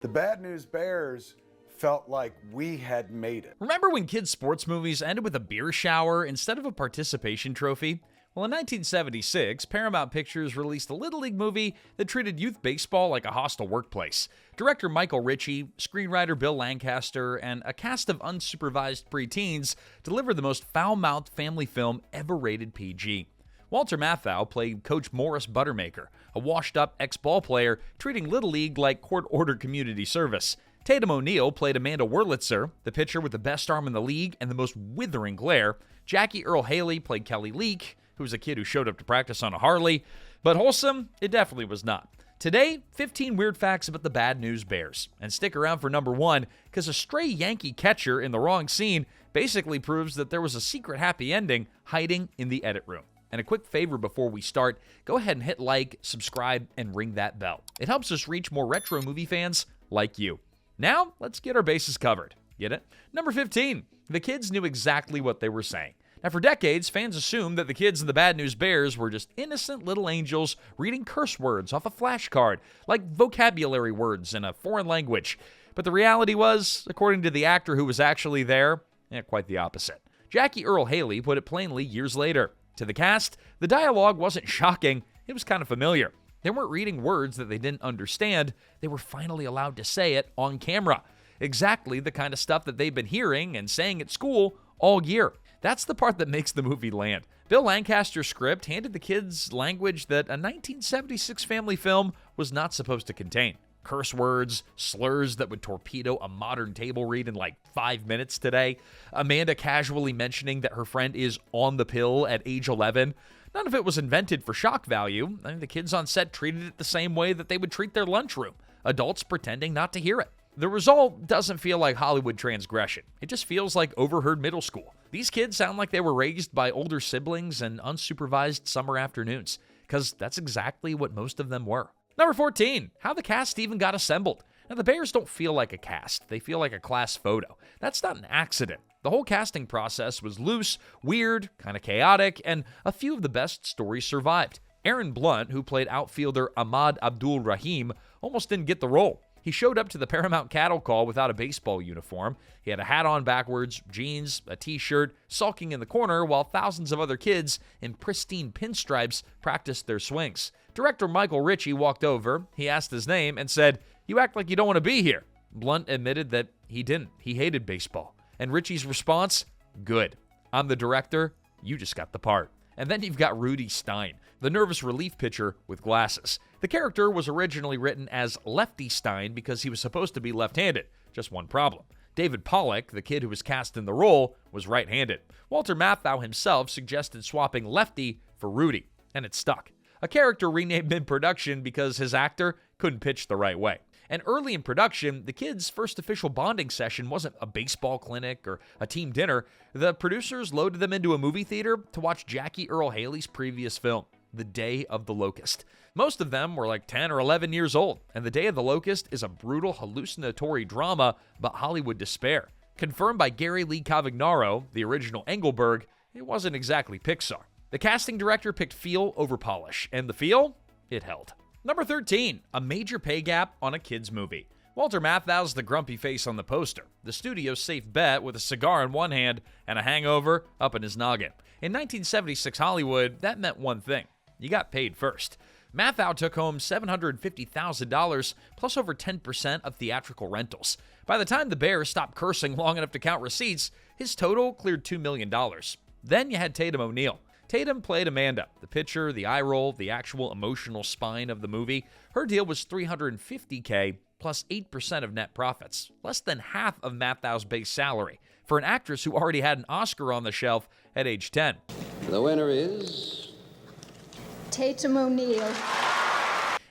The Bad News Bears felt like we had made it. Remember when kids' sports movies ended with a beer shower instead of a participation trophy? Well, in 1976, Paramount Pictures released a Little League movie that treated youth baseball like a hostile workplace. Director Michael Ritchie, screenwriter Bill Lancaster, and a cast of unsupervised preteens delivered the most foul-mouthed family film ever rated PG. Walter Matthau played Coach Morris Buttermaker, a washed-up ex-ball player treating Little League like court-ordered community service. Tatum O'Neal played Amanda Wurlitzer, the pitcher with the best arm in the league and the most withering glare. Earle Haley played Kelly Leak, who was a kid who showed up to practice on a Harley. But wholesome, it definitely was not. Today, 15 weird facts about the Bad News Bears. And stick around for number 1, because a stray Yankee catcher in the wrong scene basically proves that there was a secret happy ending hiding in the edit room. And a quick favor before we start, go ahead and hit like, subscribe, and ring that bell. It helps us reach more retro movie fans like you. Now, let's get our bases covered. Get it? Number 15, the kids knew exactly what they were saying. Now, for decades, fans assumed that the kids in the Bad News Bears were just innocent little angels reading curse words off a flashcard, like vocabulary words in a foreign language. But the reality was, according to the actor who was actually there, quite the opposite. Earle Haley put it plainly years later. To the cast, the dialogue wasn't shocking, it was kind of familiar. They weren't reading words that they didn't understand, they were finally allowed to say it on camera. Exactly the kind of stuff that they've been hearing and saying at school all year. That's the part that makes the movie land. Bill Lancaster's script handed the kids language that a 1976 family film was not supposed to contain. Curse words, slurs that would torpedo a modern table read in like 5 minutes today. Amanda casually mentioning that her friend is on the pill at age 11. None of it was invented for shock value. I mean, the kids on set treated it the same way that they would treat their lunchroom. Adults pretending not to hear it. The result doesn't feel like Hollywood transgression. It just feels like overheard middle school. These kids sound like they were raised by older siblings and unsupervised summer afternoons, because that's exactly what most of them were. Number 14, how the cast even got assembled. Now, the Bears don't feel like a cast. They feel like a class photo. That's not an accident. The whole casting process was loose, weird, kind of chaotic, and a few of the best stories survived. Aaron Blunt, who played outfielder Ahmad Abdul Rahim, almost didn't get the role. He showed up to the Paramount cattle call without a baseball uniform. He had a hat on backwards, jeans, a t-shirt, sulking in the corner while thousands of other kids in pristine pinstripes practiced their swings. Director Michael Ritchie walked over, he asked his name, and said, "You act like you don't want to be here." Blunt admitted that he didn't. He hated baseball. And Ritchie's response? Good. I'm the director. You just got the part. And then you've got Rudy Stein, the nervous relief pitcher with glasses. The character was originally written as Lefty Stein because he was supposed to be left-handed. Just one problem. David Pollock, the kid who was cast in the role, was right-handed. Walter Matthau himself suggested swapping Lefty for Rudy, and it stuck. A character renamed mid-production because his actor couldn't pitch the right way. And early in production, the kids' first official bonding session wasn't a baseball clinic or a team dinner. The producers loaded them into a movie theater to watch Earle Haley's previous film, The Day of the Locust. Most of them were like 10 or 11 years old, and The Day of the Locust is a brutal hallucinatory drama about Hollywood despair. Confirmed by Gary Lee Cavagnaro, the original Engelberg, it wasn't exactly Pixar. The casting director picked feel over polish, and the feel? It held. Number 13, a major pay gap on a kid's movie. Walter Matthau's the grumpy face on the poster, the studio's safe bet with a cigar in one hand and a hangover up in his noggin. In 1976 Hollywood, that meant one thing. You got paid first. Matthau took home $750,000 plus over 10% of theatrical rentals. By the time the Bears stopped cursing long enough to count receipts, his total cleared $2 million. Then you had Tatum O'Neal. Tatum played Amanda, the pitcher, the eye roll, the actual emotional spine of the movie. Her deal was $350K plus 8% of net profits, less than half of Matthau's base salary, for an actress who already had an Oscar on the shelf at age 10. The winner is Tatum O'Neal.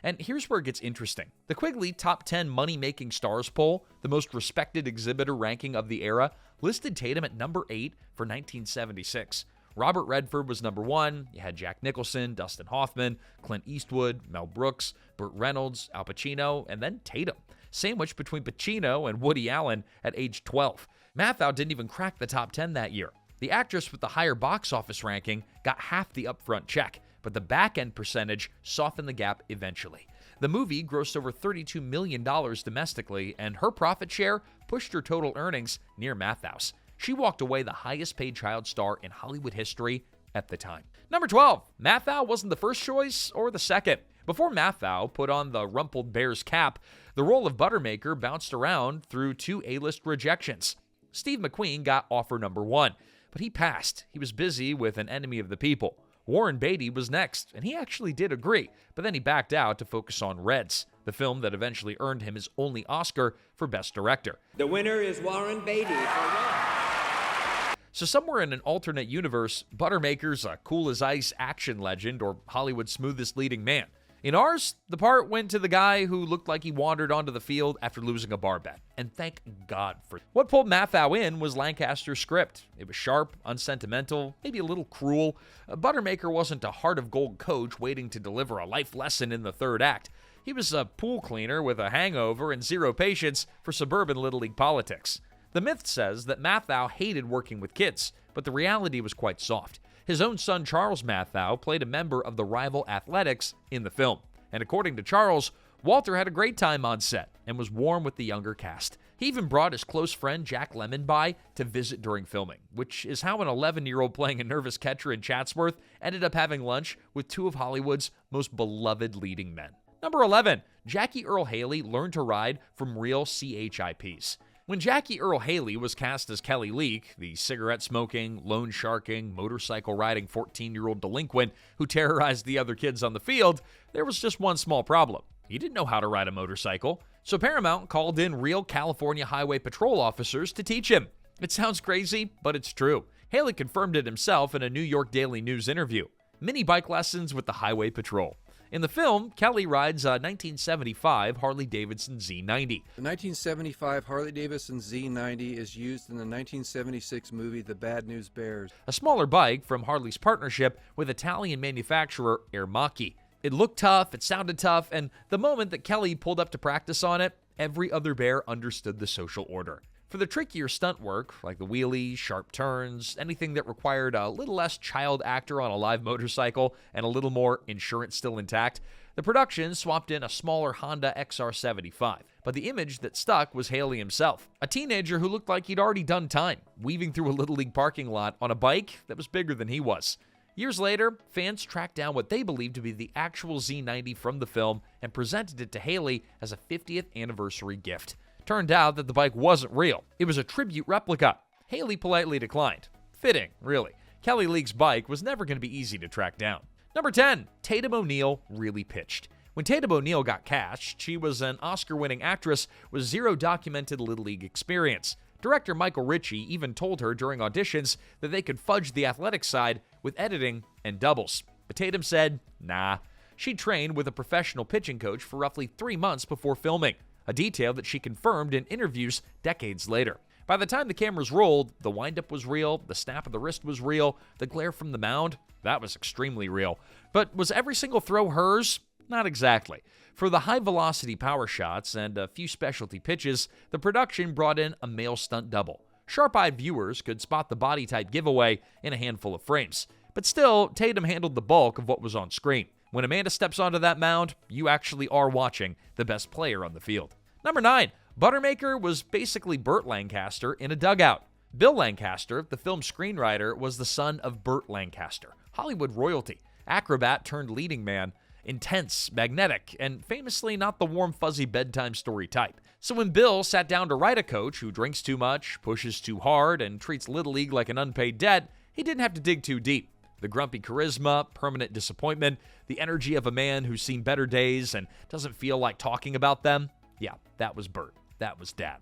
And here's where it gets interesting. The Quigley Top 10 Money-Making Stars poll, the most respected exhibitor ranking of the era, listed Tatum at number 8 for 1976. Robert Redford was number 1. You had Jack Nicholson, Dustin Hoffman, Clint Eastwood, Mel Brooks, Burt Reynolds, Al Pacino, and then Tatum. Sandwiched between Pacino and Woody Allen at age 12. Matthau didn't even crack the top 10 that year. The actress with the higher box office ranking got half the upfront check, but the back-end percentage softened the gap eventually. The movie grossed over $32 million domestically, and her profit share pushed her total earnings near Matthau's. She walked away the highest-paid child star in Hollywood history at the time. Number 12. Matthau wasn't the first choice or the second. Before Matthau put on the rumpled bear's cap, the role of Buttermaker bounced around through 2 A-list rejections. Steve McQueen got offer number 1, but he passed. He was busy with An Enemy of the People. Warren Beatty was next, and he actually did agree, but then he backed out to focus on Reds, the film that eventually earned him his only Oscar for Best Director. The winner is Warren Beatty for Red. So somewhere in an alternate universe, Buttermaker's a cool-as-ice action legend or Hollywood's smoothest leading man. In ours, the part went to the guy who looked like he wandered onto the field after losing a bar bet. And thank God for it. What pulled Matthau in was Lancaster's script. It was sharp, unsentimental, maybe a little cruel. Buttermaker wasn't a heart-of-gold coach waiting to deliver a life lesson in the third act. He was a pool cleaner with a hangover and zero patience for suburban Little League politics. The myth says that Matthau hated working with kids, but the reality was quite soft. His own son, Charles Matthau, played a member of the rival Athletics in the film. And according to Charles, Walter had a great time on set and was warm with the younger cast. He even brought his close friend Jack Lemmon by to visit during filming, which is how an 11-year-old playing a nervous catcher in Chatsworth ended up having lunch with 2 of Hollywood's most beloved leading men. Number 11, Jackie Earle Haley learned to ride from real CHIPs. When Jackie Earle Haley was cast as Kelly Leak, the cigarette-smoking, loan-sharking, motorcycle-riding 14-year-old delinquent who terrorized the other kids on the field, there was just one small problem. He didn't know how to ride a motorcycle, so Paramount called in real California Highway Patrol officers to teach him. It sounds crazy, but it's true. Haley confirmed it himself in a New York Daily News interview. Mini bike lessons with the Highway Patrol. In the film, Kelly rides a 1975 Harley-Davidson Z90. The 1975 Harley-Davidson Z90 is used in the 1976 movie The Bad News Bears, a smaller bike from Harley's partnership with Italian manufacturer Aermacchi. It looked tough, it sounded tough, and the moment that Kelly pulled up to practice on it, every other bear understood the social order. For the trickier stunt work, like the wheelies, sharp turns, anything that required a little less child actor on a live motorcycle and a little more insurance still intact, the production swapped in a smaller Honda XR75. But the image that stuck was Haley himself, a teenager who looked like he'd already done time, weaving through a Little League parking lot on a bike that was bigger than he was. Years later, fans tracked down what they believed to be the actual Z90 from the film and presented it to Haley as a 50th anniversary gift. Turned out that the bike wasn't real. It was a tribute replica. Haley politely declined. Fitting, really. Kelly Leak's bike was never going to be easy to track down. Number 10, Tatum O'Neal really pitched. When Tatum O'Neal got cast, she was an Oscar-winning actress with zero documented Little League experience. Director Michael Ritchie even told her during auditions that they could fudge the athletic side with editing and doubles. But Tatum said, nah. She trained with a professional pitching coach for roughly 3 months before filming, a detail that she confirmed in interviews decades later. By the time the cameras rolled, the windup was real, the snap of the wrist was real, the glare from the mound, that was extremely real. But was every single throw hers? Not exactly. For the high-velocity power shots and a few specialty pitches, the production brought in a male stunt double. Sharp-eyed viewers could spot the body type giveaway in a handful of frames. But still, Tatum handled the bulk of what was on screen. When Amanda steps onto that mound, you actually are watching the best player on the field. Number 9, Buttermaker was basically Burt Lancaster in a dugout. Bill Lancaster, the film's screenwriter, was the son of Burt Lancaster, Hollywood royalty, acrobat turned leading man, intense, magnetic, and famously not the warm, fuzzy bedtime story type. So when Bill sat down to write a coach who drinks too much, pushes too hard, and treats Little League like an unpaid debt, he didn't have to dig too deep. The grumpy charisma, permanent disappointment, the energy of a man who's seen better days and doesn't feel like talking about them. Yeah, that was Burt. That was Dad.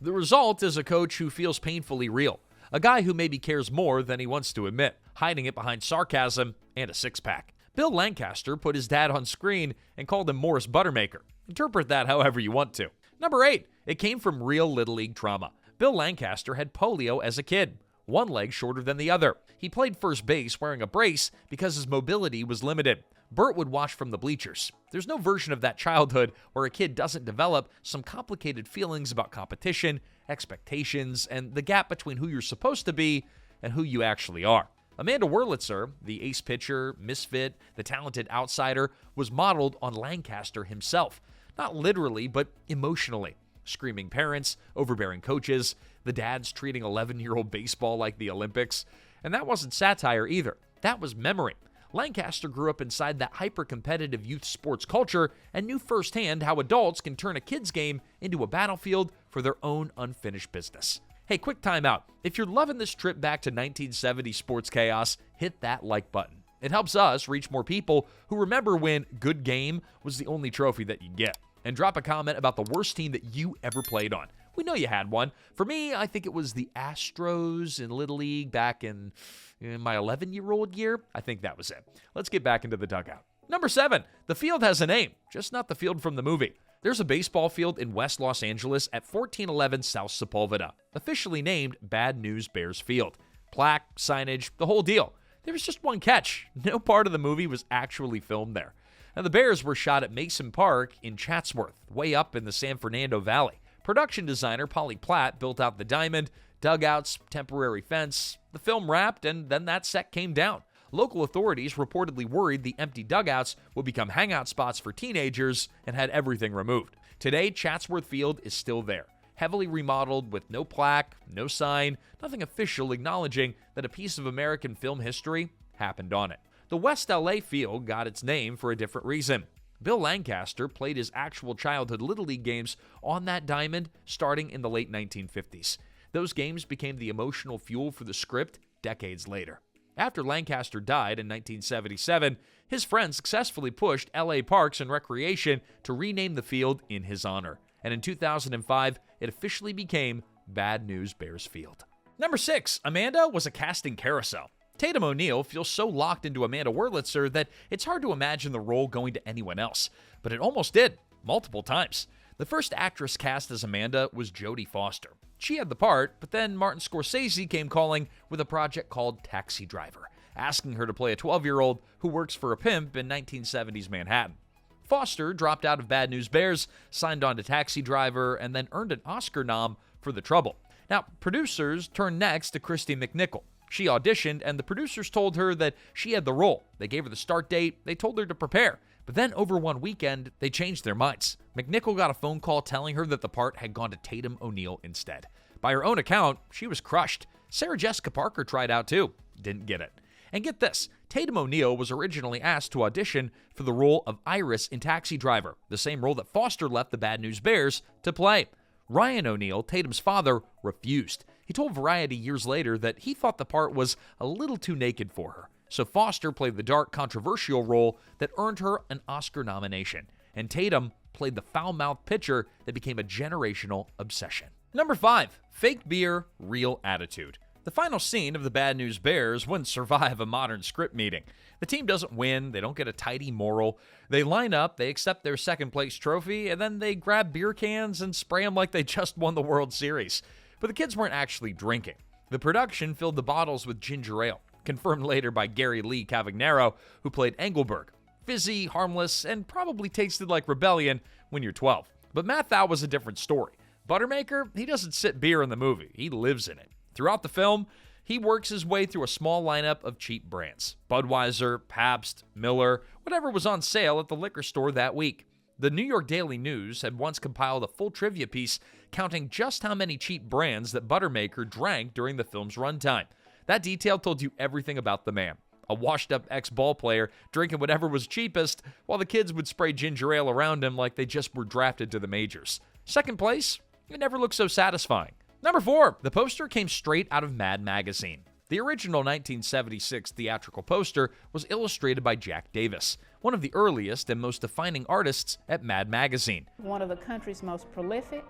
The result is a coach who feels painfully real. A guy who maybe cares more than he wants to admit, hiding it behind sarcasm and a six-pack. Bill Lancaster put his dad on screen and called him Morris Buttermaker. Interpret that however you want to. Number 8, it came from real Little League trauma. Bill Lancaster had polio as a kid, one leg shorter than the other. He played first base wearing a brace because his mobility was limited. Burt would watch from the bleachers. There's no version of that childhood where a kid doesn't develop some complicated feelings about competition, expectations, and the gap between who you're supposed to be and who you actually are. Amanda Wurlitzer, the ace pitcher, misfit, the talented outsider, was modeled on Lancaster himself. Not literally, but emotionally. Screaming parents, overbearing coaches, the dads treating 11-year-old baseball like the Olympics. And that wasn't satire either. That was memory. Lancaster grew up inside that hyper-competitive youth sports culture and knew firsthand how adults can turn a kid's game into a battlefield for their own unfinished business. Hey, quick time out. If you're loving this trip back to 1970 sports chaos, hit that like button. It helps us reach more people who remember when good game was the only trophy that you get. And drop a comment about the worst team that you ever played on. We know you had one. For me, I think it was the Astros in Little League back in my 11-year-old year. I think that was it. Let's get back into the dugout. Number 7, the field has a name, just not the field from the movie. There's a baseball field in West Los Angeles at 1411 South Sepulveda, officially named Bad News Bears Field. Plaque, signage, the whole deal. There was just one catch. No part of the movie was actually filmed there. Now, the Bears were shot at Mason Park in Chatsworth, way up in the San Fernando Valley. Production designer Polly Platt built out the diamond, dugouts, temporary fence. The film wrapped, and then that set came down. Local authorities reportedly worried the empty dugouts would become hangout spots for teenagers and had everything removed. Today, Chatsworth Field is still there, heavily remodeled with no plaque, no sign, nothing official acknowledging that a piece of American film history happened on it. The West LA field got its name for a different reason. Bill Lancaster played his actual childhood Little League games on that diamond starting in the late 1950s. Those games became the emotional fuel for the script decades later. After Lancaster died in 1977, his friends successfully pushed LA Parks and Recreation to rename the field in his honor. And in 2005, it officially became Bad News Bears Field. Number 6, Amanda was a casting carousel. Tatum O'Neal feels so locked into Amanda Wurlitzer that it's hard to imagine the role going to anyone else. But it almost did, multiple times. The first actress cast as Amanda was Jodie Foster. She had the part, but then Martin Scorsese came calling with a project called Taxi Driver, asking her to play a 12-year-old who works for a pimp in 1970s Manhattan. Foster dropped out of Bad News Bears, signed on to Taxi Driver, and then earned an Oscar nom for The Trouble. Now, producers turned next to Christy McNichol. She auditioned, and the producers told her that she had the role. They gave her the start date. They told her to prepare. But then over one weekend, they changed their minds. McNichol got a phone call telling her that the part had gone to Tatum O'Neal instead. By her own account, she was crushed. Sarah Jessica Parker tried out too. Didn't get it. And get this, Tatum O'Neal was originally asked to audition for the role of Iris in Taxi Driver, the same role that Foster left the Bad News Bears to play. Ryan O'Neal, Tatum's father, refused. He told Variety years later that he thought the part was a little too naked for her. So Foster played the dark, controversial role that earned her an Oscar nomination. And Tatum played the foul-mouthed pitcher that became a generational obsession. Number 5, fake beer, real attitude. The final scene of the Bad News Bears wouldn't survive a modern script meeting. The team doesn't win, they don't get a tidy moral. They line up, they accept their second-place trophy, and then they grab beer cans and spray them like they just won the World Series. But the kids weren't actually drinking. The production filled the bottles with ginger ale, confirmed later by Gary Lee Cavagnaro, who played Engelberg. Fizzy, harmless, and probably tasted like rebellion when you're 12. But Matthau was a different story. Buttermaker, he doesn't sip beer in the movie, he lives in it. Throughout the film, he works his way through a small lineup of cheap brands. Budweiser, Pabst, Miller, whatever was on sale at the liquor store that week. The New York Daily News had once compiled a full trivia piece counting just how many cheap brands that Buttermaker drank during the film's runtime. That detail told you everything about the man. A washed-up ex-ball player drinking whatever was cheapest, while the kids would spray ginger ale around him like they just were drafted to the majors. Second place? It never looked so satisfying. Number 4, the poster came straight out of Mad Magazine. The original 1976 theatrical poster was illustrated by Jack Davis, one of the earliest and most defining artists at Mad Magazine. One of the country's most prolific,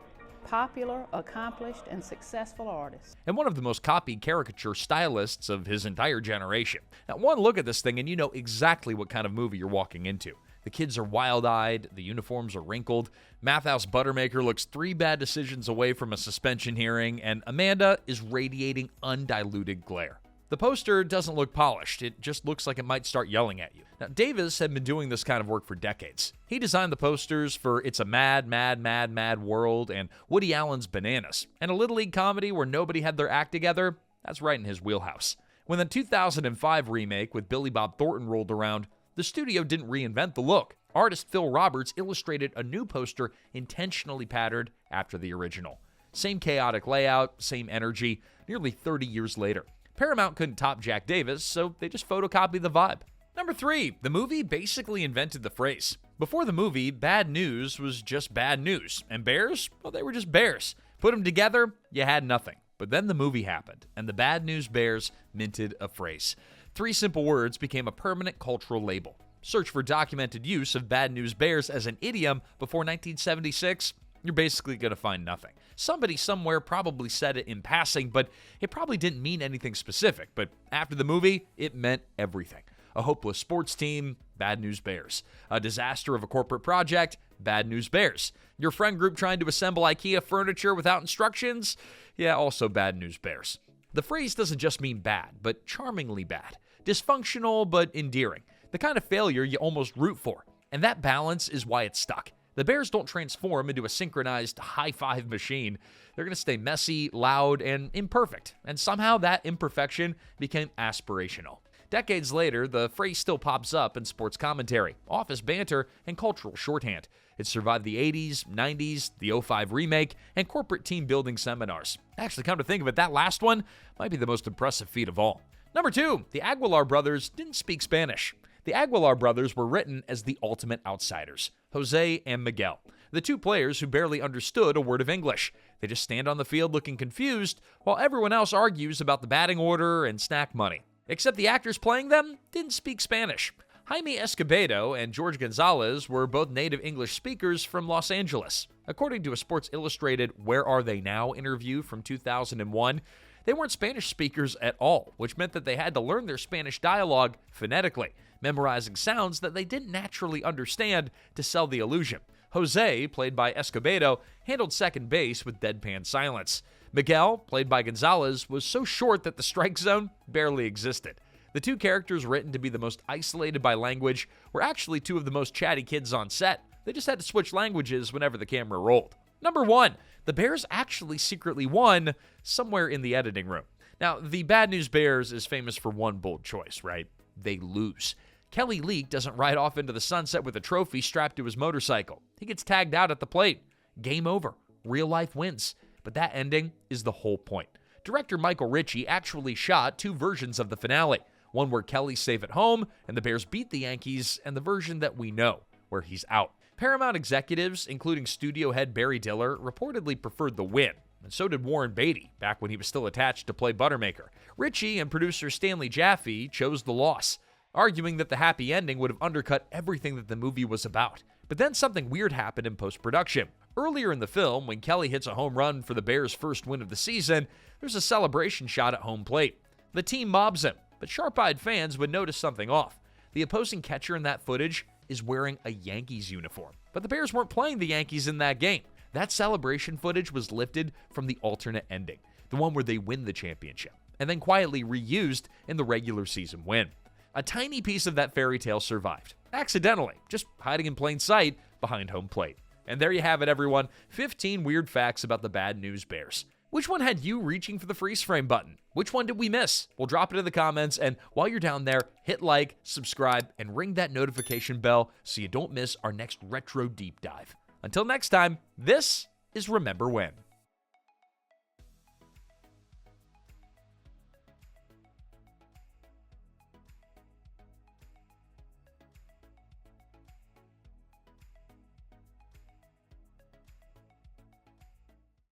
popular, accomplished, and successful artists. And one of the most copied caricature stylists of his entire generation. Now, one look at this thing and you know exactly what kind of movie you're walking into. The kids are wild-eyed, the uniforms are wrinkled, Matthau's Buttermaker looks 3 bad decisions away from a suspension hearing, and Amanda is radiating undiluted glare. The poster doesn't look polished, it just looks like it might start yelling at you. Now, Davis had been doing this kind of work for decades. He designed the posters for It's a Mad, Mad, Mad, Mad World and Woody Allen's Bananas, and a Little League comedy where nobody had their act together, that's right in his wheelhouse. When the 2005 remake with Billy Bob Thornton rolled around, the studio didn't reinvent the look. Artist Phil Roberts illustrated a new poster intentionally patterned after the original. Same chaotic layout, same energy, nearly 30 years later. Paramount couldn't top Jack Davis, so they just photocopied the vibe. Number 3, the movie basically invented the phrase. Before the movie, bad news was just bad news, and bears, well, they were just bears. Put them together, you had nothing. But then the movie happened, and the Bad News Bears minted a phrase. 3 simple words became a permanent cultural label. Search for documented use of Bad News Bears as an idiom before 1976, you're basically going to find nothing. Somebody somewhere probably said it in passing, but it probably didn't mean anything specific. But after the movie, it meant everything. A hopeless sports team, Bad News Bears. A disaster of a corporate project, Bad News Bears. Your friend group trying to assemble IKEA furniture without instructions, yeah, also Bad News Bears. The phrase doesn't just mean bad, but charmingly bad. Dysfunctional, but endearing. The kind of failure you almost root for. And that balance is why it's stuck. The Bears don't transform into a synchronized high-five machine. They're going to stay messy, loud, and imperfect. And somehow that imperfection became aspirational. Decades later, the phrase still pops up in sports commentary, office banter, and cultural shorthand. It survived the 80s, 90s, the 05 remake, and corporate team-building seminars. Actually, come to think of it, that last one might be the most impressive feat of all. Number 2, the Aguilar brothers didn't speak Spanish. The Aguilar brothers were written as the ultimate outsiders, Jose and Miguel, the 2 players who barely understood a word of English. They just stand on the field looking confused, while everyone else argues about the batting order and snack money. Except the actors playing them didn't speak Spanish. Jaime Escobedo and George Gonzalez were both native English speakers from Los Angeles. According to a Sports Illustrated Where Are They Now interview from 2001, they weren't Spanish speakers at all, which meant that they had to learn their Spanish dialogue phonetically, memorizing sounds that they didn't naturally understand to sell the illusion. Jose, played by Escobedo, handled second base with deadpan silence. Miguel, played by Gonzalez, was so short that the strike zone barely existed. The 2 characters written to be the most isolated by language were actually 2 of the most chatty kids on set. They just had to switch languages whenever the camera rolled. Number 1, the Bears actually secretly won somewhere in the editing room. Now, the Bad News Bears is famous for one bold choice, right? They lose. Kelly Leak doesn't ride off into the sunset with a trophy strapped to his motorcycle. He gets tagged out at the plate. Game over. Real life wins. But that ending is the whole point. Director Michael Ritchie actually shot 2 versions of the finale. One where Kelly's safe at home and the Bears beat the Yankees, and the version that we know, where he's out. Paramount executives, including studio head Barry Diller, reportedly preferred the win, and so did Warren Beatty, back when he was still attached to play Buttermaker. Ritchie and producer Stanley Jaffe chose the loss, arguing that the happy ending would have undercut everything that the movie was about. But then something weird happened in post-production. Earlier in the film, when Kelly hits a home run for the Bears' first win of the season, there's a celebration shot at home plate. The team mobs him, but sharp-eyed fans would notice something off. The opposing catcher in that footage is wearing a Yankees uniform. But the Bears weren't playing the Yankees in that game. That celebration footage was lifted from the alternate ending, the one where they win the championship, and then quietly reused in the regular season win. A tiny piece of that fairy tale survived, accidentally, just hiding in plain sight behind home plate. And there you have it, everyone. 15 weird facts about the Bad News Bears. Which one had you reaching for the freeze frame button? Which one did we miss? Well, drop it in the comments, and while you're down there, hit like, subscribe, and ring that notification bell so you don't miss our next retro deep dive. Until next time, this is Remember When.